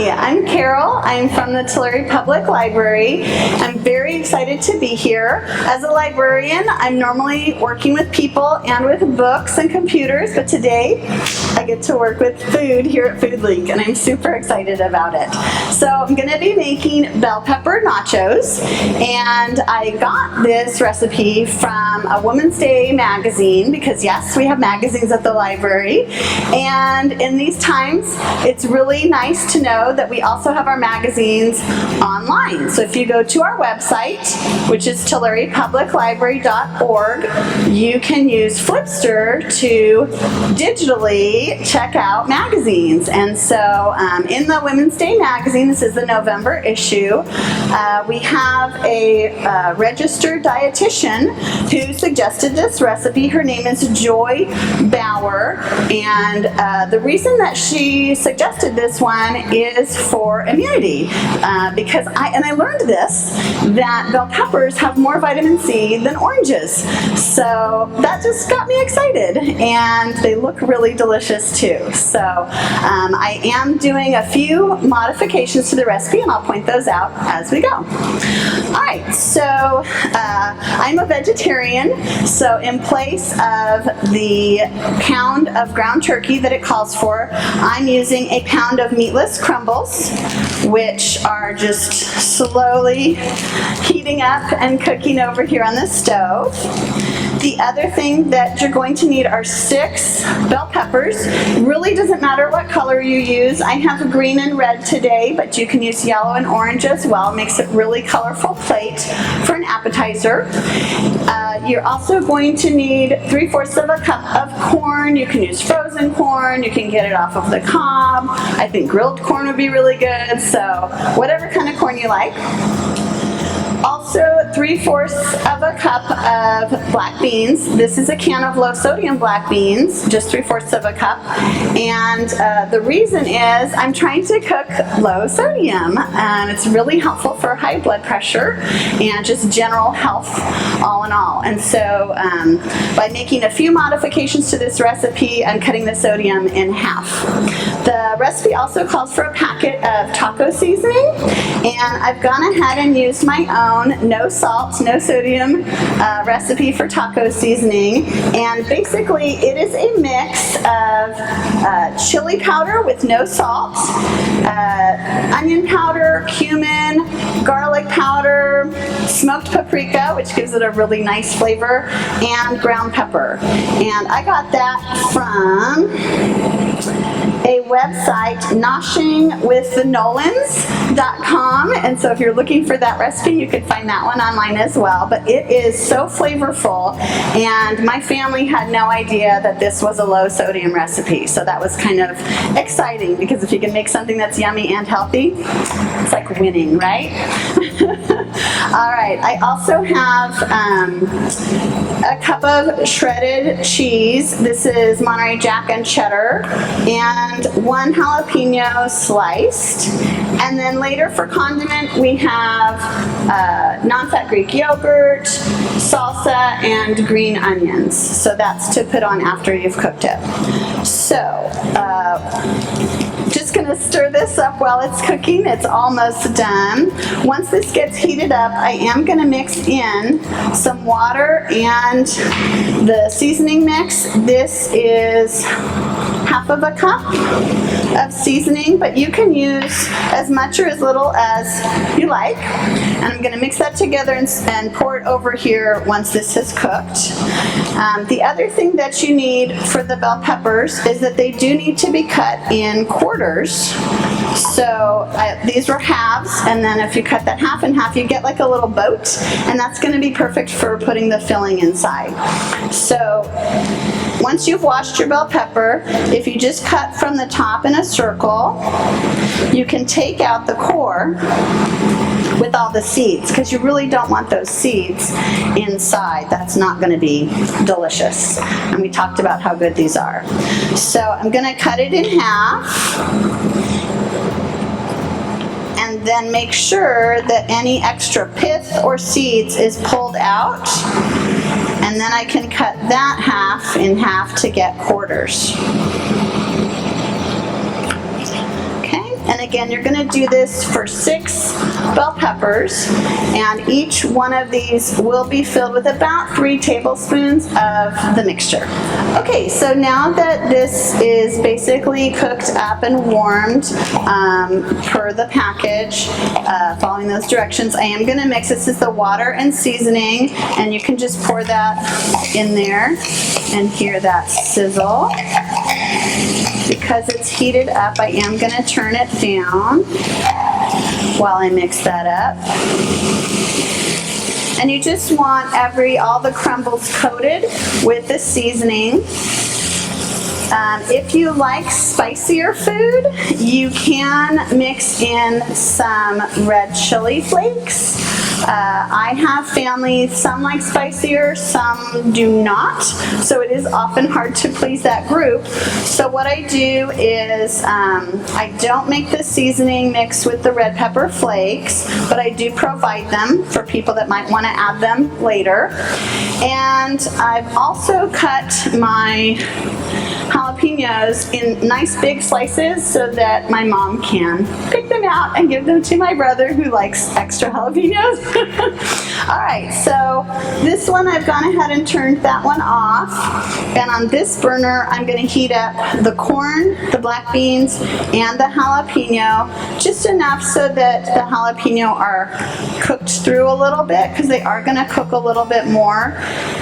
Hi, I'm Carol. I'm from the Tulare Public Library. I'm very excited to be here. As a librarian, I'm normally working with people and with books and computers, but today I get to work with food here at FoodLink, and I'm super excited about it. So I'm going to be making bell pepper nachos, and I got this recipe from a Women's Day magazine because yes, we have magazines at the library, and in these times it's really nice to know that we also have our magazines online. So if you go to our website, which is tularepubliclibrary.org, you can use Flipster to digitally check out magazines. And so in the Women's Day magazine, this is the November issue, we have a registered dietitian who suggested this recipe. Her name is Joy Bauer, and the reason that she suggested this one is for immunity, because I learned this, that bell peppers have more vitamin C than oranges. So that just got me excited, and they look really delicious too. So I am doing a few modifications to the recipe, and I'll point those out as we go. All right, so I'm a vegetarian, so in place of the pound of ground turkey that it calls for, I'm using a pound of meatless crumbles, which are just slowly heating up and cooking over here on the stove. The other thing that you're going to need are 6 bell peppers. Really doesn't matter what color you use. I have green and red today, but you can use yellow and orange as well. Makes it really colorful plate for an appetizer. You're also going to need 3/4 of a cup of corn. You can use frozen corn. You can get it off of the cob. I think grilled corn would be really good. So whatever kind of corn you like. Also, 3/4 of a cup of black beans. This is a can of low sodium black beans, just 3/4 of a cup. And the reason is I'm trying to cook low sodium. It's really helpful for high blood pressure and just general health all in all. And so by making a few modifications to this recipe, I'm cutting the sodium in half. The recipe also calls for a packet of taco seasoning, and I've gone ahead and used my own no salt, no sodium recipe for taco seasoning. And basically it is a mix of chili powder with no salt, onion powder, cumin, garlic powder, smoked paprika, which gives it a really nice flavor, and ground pepper. And I got that from a website, noshingwiththenolans.com, and so if you're looking for that recipe, you can find that one online as well. But it is so flavorful, and my family had no idea that this was a low sodium recipe, so that was kind of exciting, because if you can make something that's yummy and healthy, it's like winning, right? All right, I also have a cup of shredded cheese. This is Monterey Jack and cheddar, and 1 jalapeno sliced. And then later for condiment, we have non-fat Greek yogurt, salsa, and green onions. So that's to put on after you've cooked it. So just gonna stir this up while it's cooking. It's almost done. Once this gets heated up, I am gonna mix in some water and the seasoning mix. This is 1/2 cup of seasoning, but you can use as much or as little as you like. And I'm gonna mix that together and pour it over here once this is cooked. The other thing that you need for the bell peppers is that they do need to be cut in quarters. So these were halves, and then if you cut that half in half, you get like a little boat, and that's gonna be perfect for putting the filling inside. So once you've washed your bell pepper, if you just cut from the top in a circle, you can take out the core with all the seeds, because you really don't want those seeds inside. That's not going to be delicious. And we talked about how good these are. So I'm going to cut it in half, and then make sure that any extra pith or seeds is pulled out. And then I can cut that half in half to get quarters. Okay, And again, you're going to do this for 6 bell peppers, and each one of these will be filled with about 3 tablespoons of the mixture. Okay, so now that this is basically cooked up and warmed per the package, following those directions, I am going to mix. This is the water and seasoning, and you can just pour that in there and hear that sizzle. Because it's heated up, I am going to turn it down while I mix that up. And you just want all the crumbles coated with the seasoning. If you like spicier food, you can mix in some red chili flakes. I have family, some like spicier, some do not. So it is often hard to please that group. So what I do is I don't make the seasoning mix with the red pepper flakes, but I do provide them for people that might want to add them later. And I've also cut my jalapenos in nice big slices so that my mom can pick them out and give them to my brother who likes extra jalapenos. All right, so this one I've gone ahead and turned that one off, and on this burner I'm going to heat up the corn, the black beans, and the jalapeno just enough so that the jalapeno are cooked through a little bit, because they are going to cook a little bit more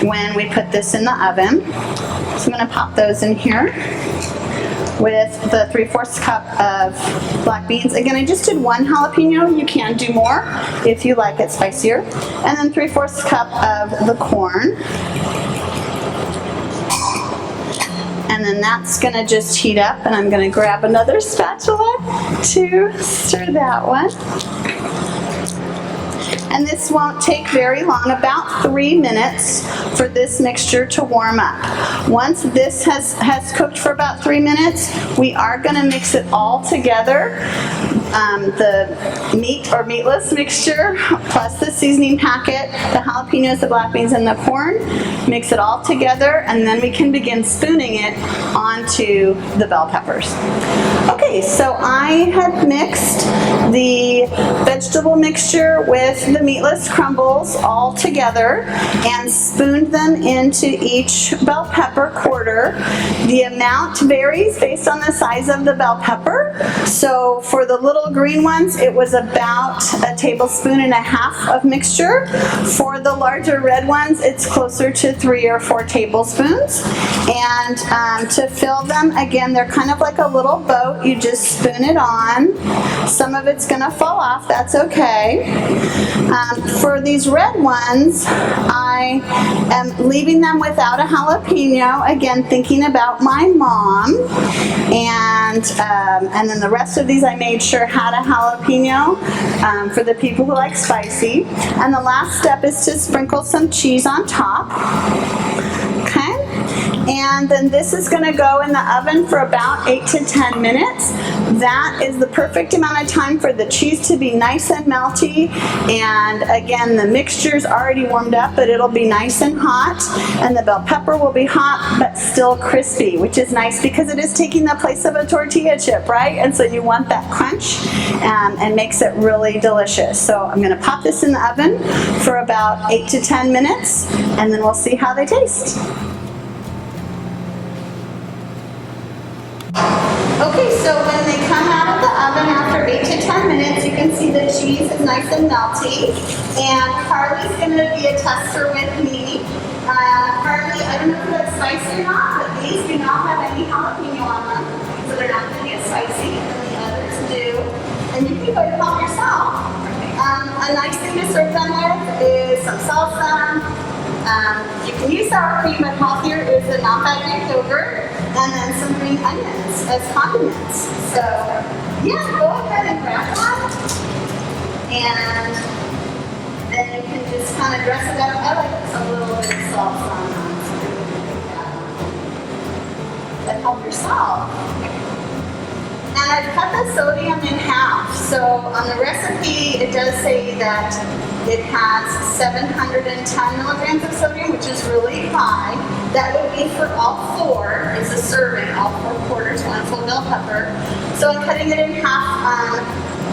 when we put this in the oven. So I'm going to pop those in here with the 3/4 cup of black beans. Again, I just did 1 jalapeno. You can do more if you like it spicier. And then 3/4 cup of the corn. And then that's going to just heat up, and I'm going to grab another spatula to stir that one. And this won't take very long, about 3 minutes for this mixture to warm up. Once this has cooked for about 3 minutes, we are going to mix it all together. The meat or meatless mixture plus the seasoning packet, the jalapenos, the black beans, and the corn. Mix it all together, and then we can begin spooning it onto the bell peppers. Okay, so I had mixed the vegetable mixture with the meatless crumbles all together and spooned them into each bell pepper quarter. The amount varies based on the size of the bell pepper. So for the little green ones, it was about 1.5 tablespoons of mixture. For the larger red ones, it's closer to 3 or 4 tablespoons. And to fill them, again, they're kind of like a little boat. You just spoon it on. Some of it's going to fall off. That's okay. For these red ones, I am leaving them without a jalapeno. Again, thinking about my mom. And then the rest of these I made sure had a jalapeno for the people who like spicy. And the last step is to sprinkle some cheese on top. Okay. And then this is going to go in the oven for about 8 to 10 minutes. That is the perfect amount of time for the cheese to be nice and melty. And again, the mixture's already warmed up, but it'll be nice and hot. And the bell pepper will be hot, but still crispy, which is nice because it is taking the place of a tortilla chip, right? And so you want that crunch and makes it really delicious. So I'm going to pop this in the oven for about 8 to 10 minutes, and then we'll see how they taste. Okay, so when they come out of the oven after 8 to 10 minutes, you can see the cheese is nice and melty. And Carly's going to be a tester with me. Carly, I don't know if that's spicy or not, but these do not have any jalapeno on them, so they're not going to get spicy, and the others do. And you can go to help yourself. A nice thing to serve them with is some salsa. You can use sour cream, but healthier is the not-that-big yogurt, and then some green onions as condiments. So, yeah, go ahead and grab that. And then you can just kind of dress it up. I like a little bit of salsa on that. Help yourself. And I've cut the sodium in half. So on the recipe, it does say that it has 710 milligrams of sodium, which is really high. That would be for all 4. It's a serving, all 4 quarters, 1 full bell pepper. So I'm cutting it in half.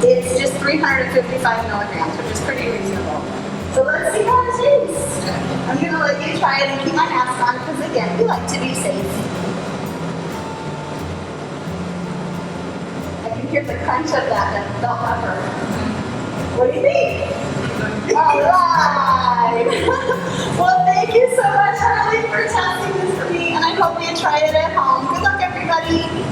It's just 355 milligrams, which is pretty reasonable. So let's see how it tastes. I'm gonna let you try it and keep my mask on because again, we like to be safe. I can hear the crunch of that bell pepper. What do you think? All right. Well, thank you so much, Harley, for testing this for me, and I hope you try it at home. Good luck, everybody.